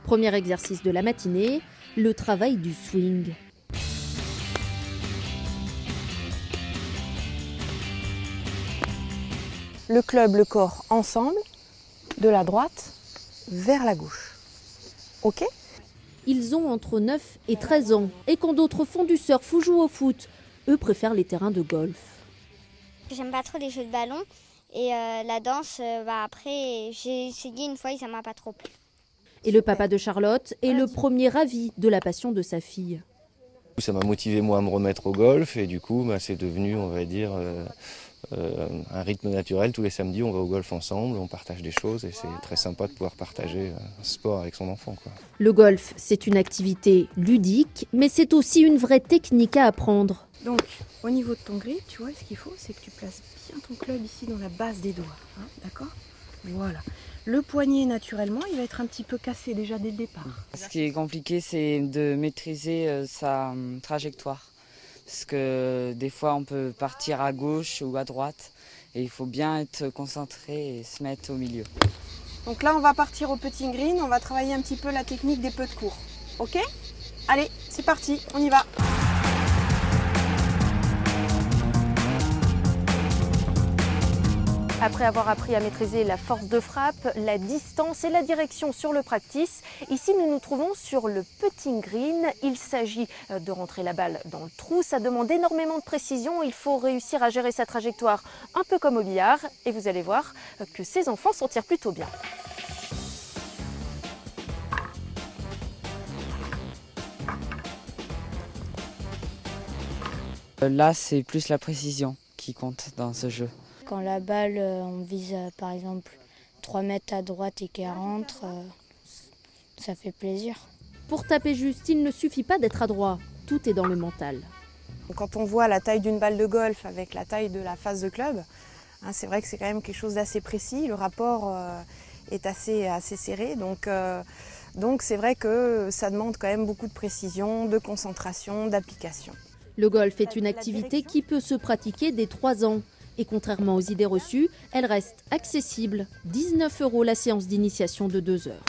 Premier exercice de la matinée, le travail du swing. Le club, le corps ensemble, de la droite vers la gauche. Ok ? Ils ont entre 9 et 13 ans. Et quand d'autres font du surf ou jouent au foot, eux préfèrent les terrains de golf. J'aime pas trop les jeux de ballon. Et la danse, après, j'ai essayé une fois et ça m'a pas trop plu. Et le papa de Charlotte est le premier ravi de la passion de sa fille. Ça m'a motivé moi à me remettre au golf et du coup c'est devenu, on va dire, un rythme naturel. Tous les samedis on va au golf ensemble, on partage des choses et c'est très sympa de pouvoir partager un sport avec son enfant, quoi. Le golf, c'est une activité ludique, mais c'est aussi une vraie technique à apprendre. Donc, au niveau de ton grip, tu vois, ce qu'il faut, c'est que tu places bien ton club ici dans la base des doigts. Hein, d'accord ? Voilà. Le poignet, naturellement, il va être un petit peu cassé déjà dès le départ. Ce qui est compliqué, c'est de maîtriser sa trajectoire. Parce que des fois, on peut partir à gauche ou à droite. Et il faut bien être concentré et se mettre au milieu. Donc là, on va partir au putting green. On va travailler un petit peu la technique des putts courts. Ok ? Allez, c'est parti, on y va. Après avoir appris à maîtriser la force de frappe, la distance et la direction sur le practice, ici nous nous trouvons sur le putting green. Il s'agit de rentrer la balle dans le trou. Ça demande énormément de précision. Il faut réussir à gérer sa trajectoire un peu comme au billard. Et vous allez voir que ces enfants s'en tirent plutôt bien. Là, c'est plus la précision qui compte dans ce jeu. Quand la balle, on vise par exemple 3 mètres à droite et 40, ça fait plaisir. Pour taper juste, il ne suffit pas d'être adroit. Tout est dans le mental. Quand on voit la taille d'une balle de golf avec la taille de la face de club, hein, c'est vrai que c'est quand même quelque chose d'assez précis. Le rapport est assez serré. Donc c'est vrai que ça demande quand même beaucoup de précision, de concentration, d'application. Le golf est une activité qui peut se pratiquer dès 3 ans. Et contrairement aux idées reçues, elle reste accessible. 19 € la séance d'initiation de 2 heures.